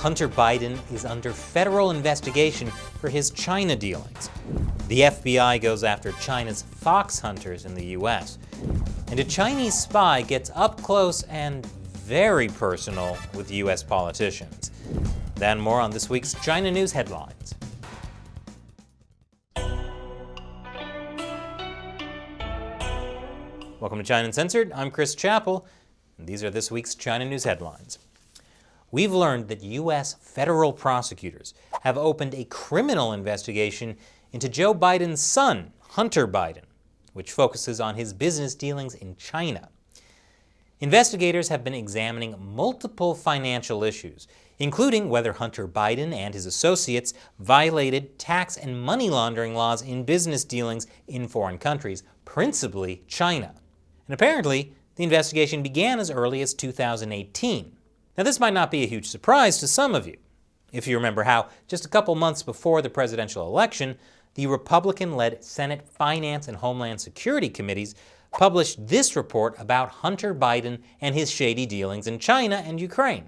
Hunter Biden is under federal investigation for his China dealings. The FBI goes after China's fox hunters in the US. And a Chinese spy gets up close and very personal with US politicians. Then more on this week's China News headlines. Welcome to China Uncensored. I'm Chris Chappell, and these are this week's China News headlines. We've learned that U.S. federal prosecutors have opened a criminal investigation into Joe Biden's son, Hunter Biden, which focuses on his business dealings in China. Investigators have been examining multiple financial issues, including whether Hunter Biden and his associates violated tax and money laundering laws in business dealings in foreign countries, principally China. And apparently, the investigation began as early as 2018. Now, this might not be a huge surprise to some of you, if you remember how just a couple months before the presidential election, the Republican-led Senate Finance and Homeland Security Committees published this report about Hunter Biden and his shady dealings in China and Ukraine.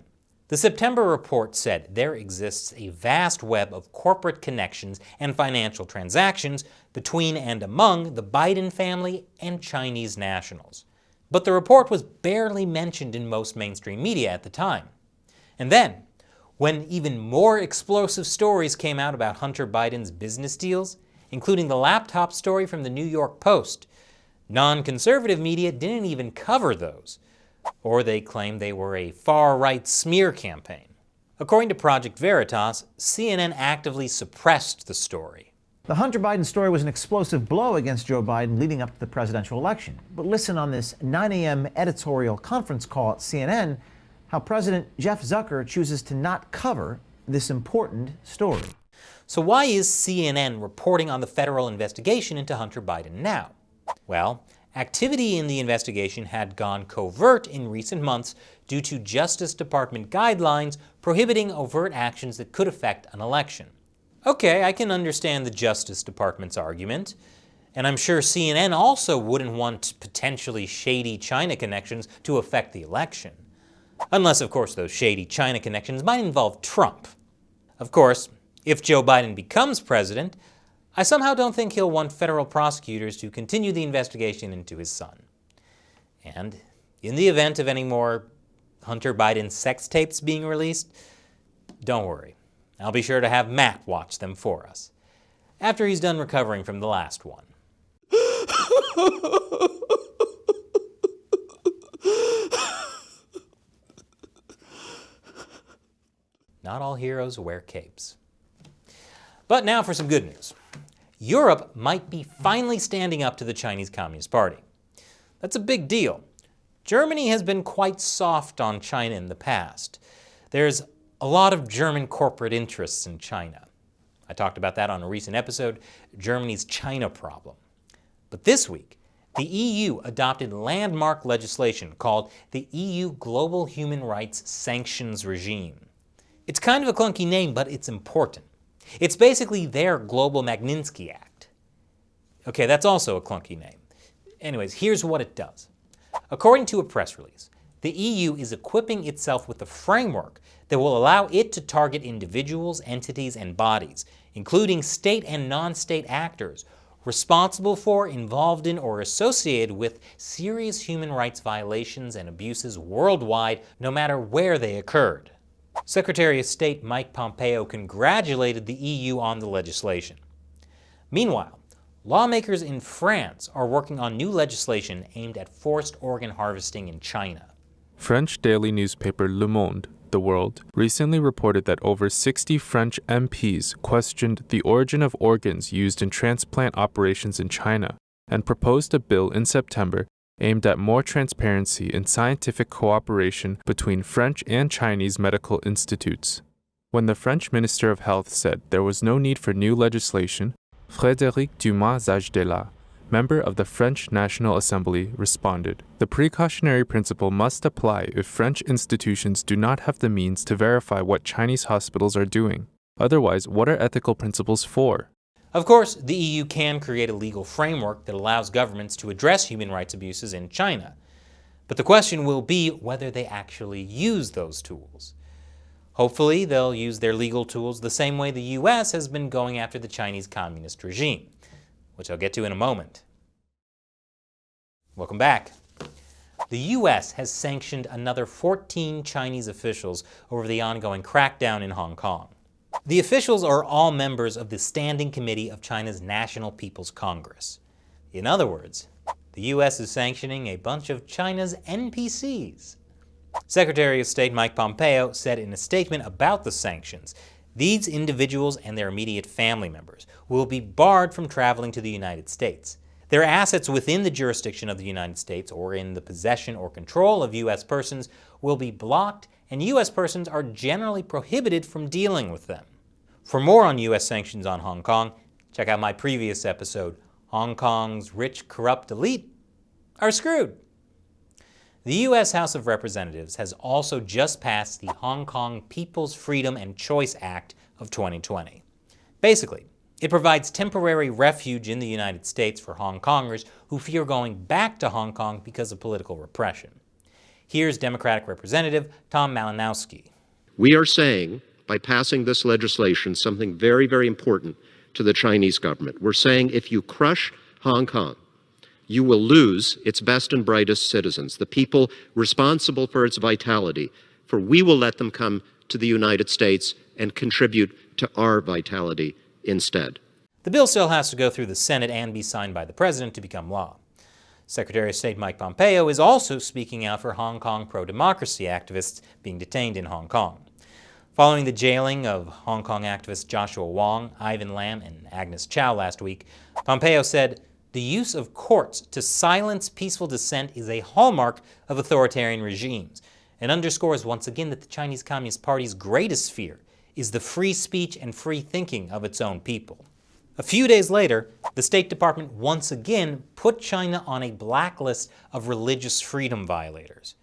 The September report said there exists a vast web of corporate connections and financial transactions between and among the Biden family and Chinese nationals. But the report was barely mentioned in most mainstream media at the time. And then, when even more explosive stories came out about Hunter Biden's business deals, including the laptop story from the New York Post, non-conservative media didn't even cover those, or they claimed they were a far-right smear campaign. According to Project Veritas, CNN actively suppressed the story. The Hunter Biden story was an explosive blow against Joe Biden leading up to the presidential election. But listen on this 9 a.m. editorial conference call at CNN how President Jeff Zucker chooses to not cover this important story. So why is CNN reporting on the federal investigation into Hunter Biden now? Well, activity in the investigation had gone covert in recent months due to Justice Department guidelines prohibiting overt actions that could affect an election. Okay, I can understand the Justice Department's argument, and I'm sure CNN also wouldn't want potentially shady China connections to affect the election. Unless, of course, those shady China connections might involve Trump. Of course, if Joe Biden becomes president, I somehow don't think he'll want federal prosecutors to continue the investigation into his son. And in the event of any more Hunter Biden sex tapes being released, don't worry. I'll be sure to have Matt watch them for us, after he's done recovering from the last one. Not all heroes wear capes. But now for some good news. Europe might be finally standing up to the Chinese Communist Party. That's a big deal. Germany has been quite soft on China in the past. There's a lot of German corporate interests in China. I talked about that on a recent episode, Germany's China problem. But this week, the EU adopted landmark legislation called the EU Global Human Rights Sanctions Regime. It's kind of a clunky name, but it's important. It's basically their Global Magnitsky Act. Okay, that's also a clunky name. Anyways, here's what it does. According to a press release, the EU is equipping itself with a framework that will allow it to target individuals, entities, and bodies, including state and non-state actors, responsible for, involved in, or associated with serious human rights violations and abuses worldwide, no matter where they occurred. Secretary of State Mike Pompeo congratulated the EU on the legislation. Meanwhile, lawmakers in France are working on new legislation aimed at forced organ harvesting in China. French daily newspaper Le Monde, The World, recently reported that over 60 French MPs questioned the origin of organs used in transplant operations in China and proposed a bill in September aimed at more transparency and scientific cooperation between French and Chinese medical institutes. When the French Minister of Health said there was no need for new legislation, Frédéric Dumas-Zajdela, member of the French National Assembly, responded, "The precautionary principle must apply if French institutions do not have the means to verify what Chinese hospitals are doing. Otherwise, what are ethical principles for?" Of course, the EU can create a legal framework that allows governments to address human rights abuses in China. But the question will be whether they actually use those tools. Hopefully, they'll use their legal tools the same way the U.S. has been going after the Chinese Communist regime, which I'll get to in a moment. Welcome back. The U.S. has sanctioned another 14 Chinese officials over the ongoing crackdown in Hong Kong. The officials are all members of the Standing Committee of China's National People's Congress. In other words, the U.S. is sanctioning a bunch of China's NPCs. Secretary of State Mike Pompeo said in a statement about the sanctions, these individuals and their immediate family members will be barred from traveling to the United States. Their assets within the jurisdiction of the United States or in the possession or control of U.S. persons will be blocked, and U.S. persons are generally prohibited from dealing with them. For more on U.S. sanctions on Hong Kong, check out my previous episode, Hong Kong's Rich Corrupt Elite Are Screwed. The U.S. House of Representatives has also just passed the Hong Kong People's Freedom and Choice Act of 2020. Basically, it provides temporary refuge in the United States for Hong Kongers who fear going back to Hong Kong because of political repression. Here's Democratic Representative Tom Malinowski. We are saying, by passing this legislation, something very, very important to the Chinese government. We're saying if you crush Hong Kong, you will lose its best and brightest citizens, the people responsible for its vitality, for we will let them come to the United States and contribute to our vitality instead. The bill still has to go through the Senate and be signed by the President to become law. Secretary of State Mike Pompeo is also speaking out for Hong Kong pro-democracy activists being detained in Hong Kong. Following the jailing of Hong Kong activists Joshua Wong, Ivan Lam, and Agnes Chow last week, Pompeo said, "The use of courts to silence peaceful dissent is a hallmark of authoritarian regimes and underscores once again that the Chinese Communist Party's greatest fear is the free speech and free thinking of its own people." A few days later, the State Department once again put China on a blacklist of religious freedom violators.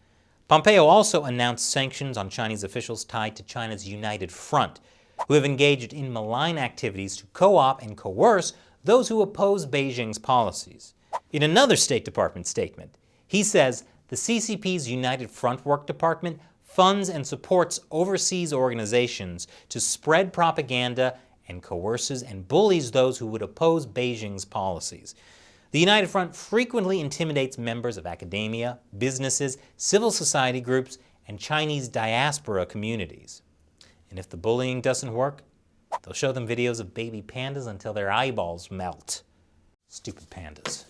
Pompeo also announced sanctions on Chinese officials tied to China's United Front, who have engaged in malign activities to co-opt and coerce those who oppose Beijing's policies. In another State Department statement, he says the CCP's United Front Work Department funds and supports overseas organizations to spread propaganda and coerces and bullies those who would oppose Beijing's policies. The United Front frequently intimidates members of academia, businesses, civil society groups, and Chinese diaspora communities. And if the bullying doesn't work, they'll show them videos of baby pandas until their eyeballs melt. Stupid pandas.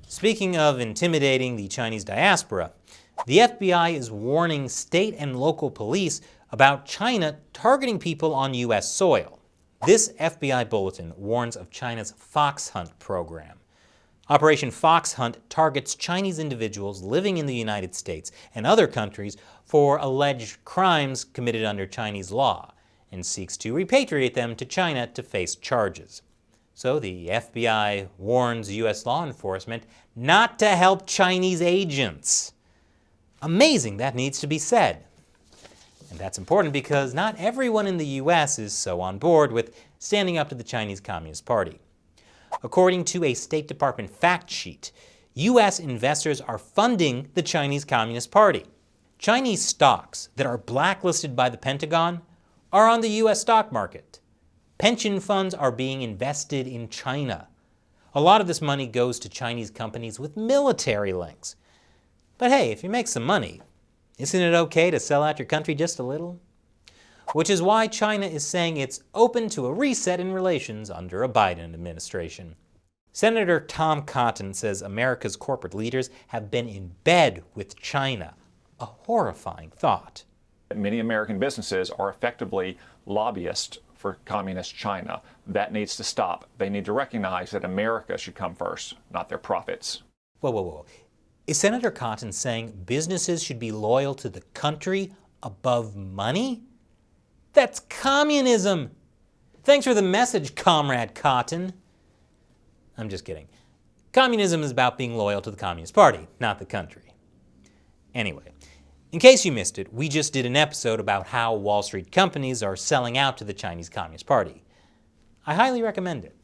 Speaking of intimidating the Chinese diaspora, the FBI is warning state and local police about China targeting people on U.S. soil. This FBI bulletin warns of China's Fox Hunt program. Operation Fox Hunt targets Chinese individuals living in the United States and other countries for alleged crimes committed under Chinese law and seeks to repatriate them to China to face charges. So the FBI warns U.S. law enforcement not to help Chinese agents. Amazing that needs to be said. And that's important because not everyone in the U.S. is so on board with standing up to the Chinese Communist Party. According to a State Department fact sheet, U.S. investors are funding the Chinese Communist Party. Chinese stocks that are blacklisted by the Pentagon are on the U.S. stock market. Pension funds are being invested in China. A lot of this money goes to Chinese companies with military links. But hey, if you make some money, isn't it okay to sell out your country just a little? Which is why China is saying it's open to a reset in relations under a Biden administration. Senator Tom Cotton says America's corporate leaders have been in bed with China. A horrifying thought. Many American businesses are effectively lobbyists for communist China. That needs to stop. They need to recognize that America should come first, not their profits. Whoa. Is Senator Cotton saying businesses should be loyal to the country above money? That's communism! Thanks for the message, Comrade Cotton. I'm just kidding. Communism is about being loyal to the Communist Party, not the country. Anyway, in case you missed it, we just did an episode about how Wall Street companies are selling out to the Chinese Communist Party. I highly recommend it.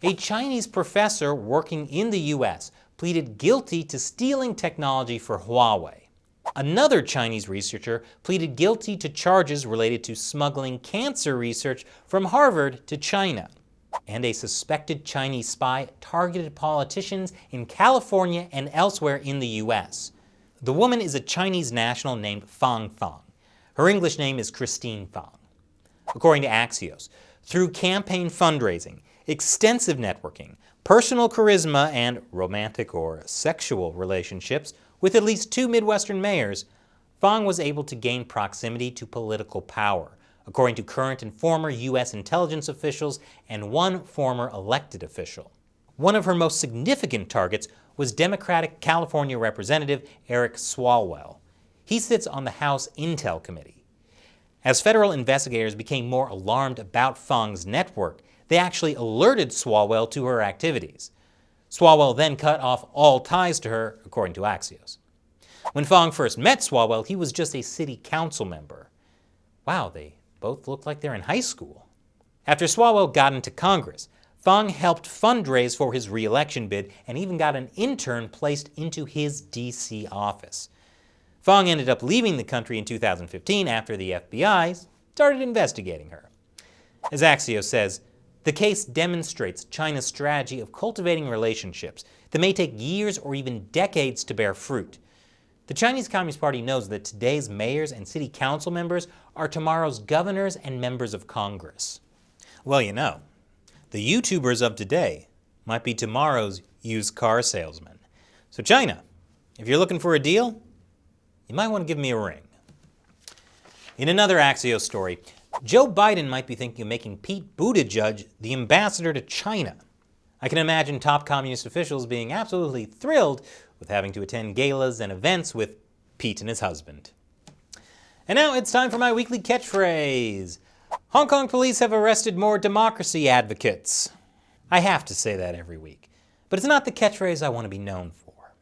A Chinese professor working in the U.S. pleaded guilty to stealing technology for Huawei. Another Chinese researcher pleaded guilty to charges related to smuggling cancer research from Harvard to China. And a suspected Chinese spy targeted politicians in California and elsewhere in the U.S. The woman is a Chinese national named Fang Fang. Her English name is Christine Fang. According to Axios, through campaign fundraising, extensive networking, personal charisma, and romantic or sexual relationships with at least 2 Midwestern mayors, Fang was able to gain proximity to political power, according to current and former U.S. intelligence officials and one former elected official. One of her most significant targets was Democratic California Representative Eric Swalwell. He sits on the House Intel Committee. As federal investigators became more alarmed about Fang's network, they actually alerted Swalwell to her activities. Swalwell then cut off all ties to her, according to Axios. When Fang first met Swalwell, he was just a city council member. Wow, they both look like they're in high school. After Swalwell got into Congress, Fang helped fundraise for his re-election bid and even got an intern placed into his D.C. office. Fang ended up leaving the country in 2015 after the FBI started investigating her. As Axios says, the case demonstrates China's strategy of cultivating relationships that may take years or even decades to bear fruit. The Chinese Communist Party knows that today's mayors and city council members are tomorrow's governors and members of Congress. Well, you know, the YouTubers of today might be tomorrow's used car salesmen. So China, if you're looking for a deal, you might want to give me a ring. In another Axios story, Joe Biden might be thinking of making Pete Buttigieg the ambassador to China. I can imagine top communist officials being absolutely thrilled with having to attend galas and events with Pete and his husband. And now it's time for my weekly catchphrase. Hong Kong police have arrested more democracy advocates. I have to say that every week, but it's not the catchphrase I want to be known for.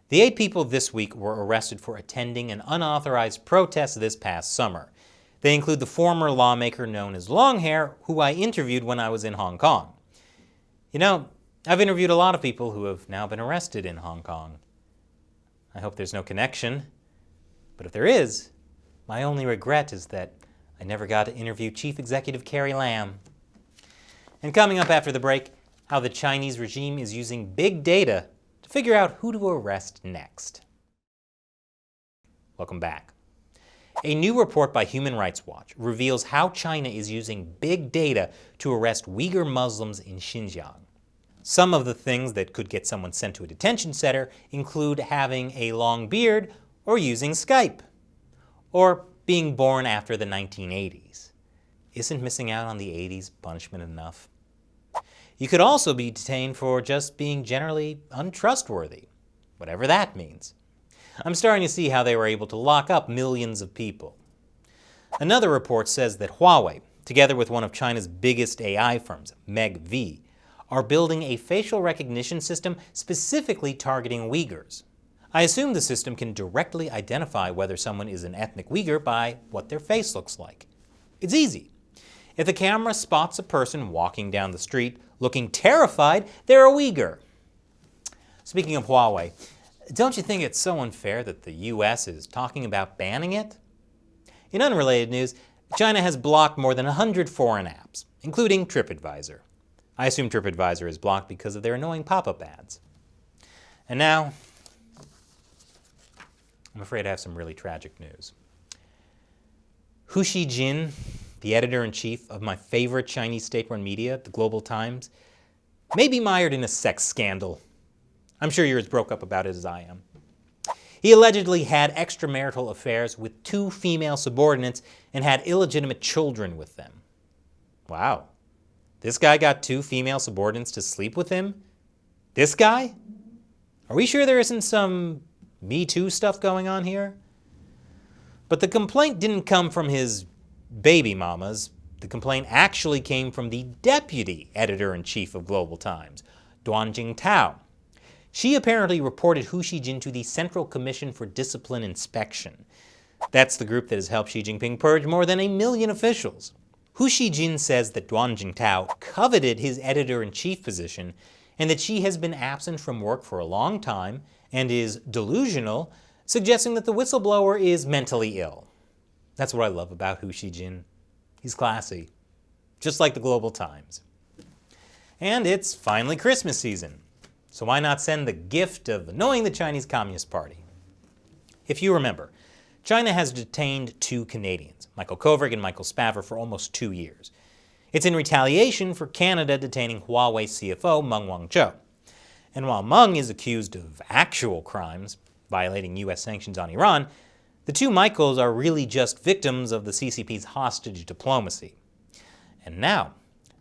The 8 people this week were arrested for attending an unauthorized protest this past summer. They include the former lawmaker known as Longhair, who I interviewed when I was in Hong Kong. You know, I've interviewed a lot of people who have now been arrested in Hong Kong. I hope there's no connection, but if there is, my only regret is that I never got to interview Chief Executive Carrie Lam. And coming up after the break, how the Chinese regime is using big data to figure out who to arrest next. Welcome back. A new report by Human Rights Watch reveals how China is using big data to arrest Uyghur Muslims in Xinjiang. Some of the things that could get someone sent to a detention center include having a long beard or using Skype, or being born after the 1980s. Isn't missing out on the 80s punishment enough? You could also be detained for just being generally untrustworthy, whatever that means. I'm starting to see how they were able to lock up millions of people. Another report says that Huawei, together with one of China's biggest AI firms, MEGV, are building a facial recognition system specifically targeting Uyghurs. I assume the system can directly identify whether someone is an ethnic Uyghur by what their face looks like. It's easy. If the camera spots a person walking down the street looking terrified, they're a Uyghur. Speaking of Huawei, don't you think it's so unfair that the U.S. is talking about banning it? In unrelated news, China has blocked more than 100 foreign apps, including TripAdvisor. I assume TripAdvisor is blocked because of their annoying pop-up ads. And now, I'm afraid I have some really tragic news. Hu Xijin, the editor-in-chief of my favorite Chinese state-run media, the Global Times, may be mired in a sex scandal. I'm sure you're as broke up about it as I am. He allegedly had extramarital affairs with 2 female subordinates and had illegitimate children with them. Wow. This guy got 2 female subordinates to sleep with him? This guy? Are we sure there isn't some Me Too stuff going on here? But the complaint didn't come from his baby mamas. The complaint actually came from the deputy editor-in-chief of Global Times, Duan Jingtao. She apparently reported Hu Xijin to the Central Commission for Discipline Inspection. That's the group that has helped Xi Jinping purge more than 1 million officials. Hu Xijin says that Duan Jingtao coveted his editor-in-chief position and that she has been absent from work for a long time and is delusional suggesting that the whistleblower is mentally ill. That's what I love about Hu Xijin. He's classy, just like the Global Times. And it's finally Christmas season, so why not send the gift of annoying the Chinese Communist Party? If you remember, China has detained 2 Canadians, Michael Kovrig and Michael Spavor, for almost 2 years. It's in retaliation for Canada detaining Huawei CFO Meng Wanzhou. And while Meng is accused of actual crimes, violating U.S. sanctions on Iran, the 2 Michaels are really just victims of the CCP's hostage diplomacy. And now,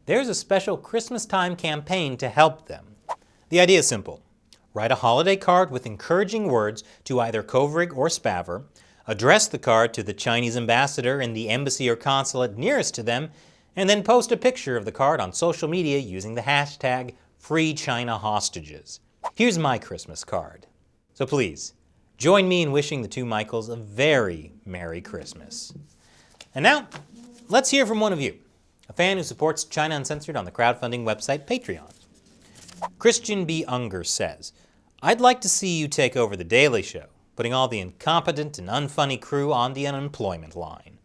there's a special Christmas-time campaign to help them. The idea is simple. Write a holiday card with encouraging words to either Kovrig or Spavor, address the card to the Chinese ambassador in the embassy or consulate nearest to them, and then post a picture of the card on social media using the hashtag #FreeChinaHostages. Here's my Christmas card. So please, join me in wishing the 2 Michaels a very Merry Christmas. And now, let's hear from one of you, a fan who supports China Uncensored on the crowdfunding website Patreon. Christian B. Unger says, I'd like to see you take over The Daily Show, putting all the incompetent and unfunny crew on the unemployment line.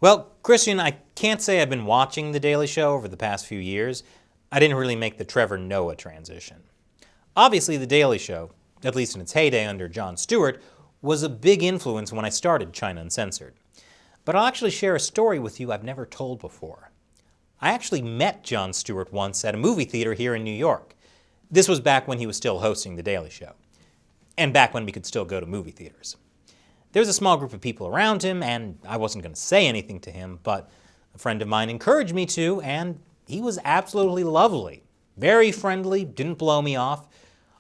Well, Christian, I can't say I've been watching The Daily Show over the past few years. I didn't really make the Trevor Noah transition. Obviously, The Daily Show, at least in its heyday under Jon Stewart, was a big influence when I started China Uncensored. But I'll actually share a story with you I've never told before. I actually met Jon Stewart once at a movie theater here in New York. This was back when he was still hosting The Daily Show, and back when we could still go to movie theaters. There was a small group of people around him, and I wasn't going to say anything to him, but a friend of mine encouraged me to, and he was absolutely lovely. Very friendly, didn't blow me off.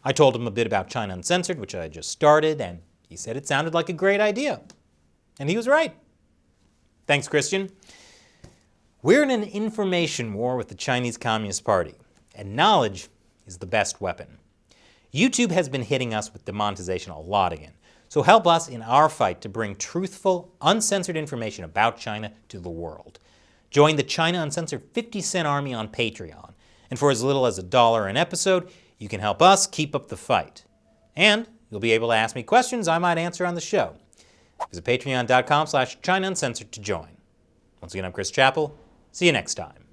I told him a bit about China Uncensored, which I had just started, and he said it sounded like a great idea. And he was right. Thanks, Christian. We're in an information war with the Chinese Communist Party, and knowledge is the best weapon. YouTube has been hitting us with demonetization a lot again, so help us in our fight to bring truthful, uncensored information about China to the world. Join the China Uncensored 50-cent army on Patreon, and for as little as $1 an episode, you can help us keep up the fight. And you'll be able to ask me questions I might answer on the show. Visit patreon.com/China Uncensored to join. Once again, I'm Chris Chappell. See you next time.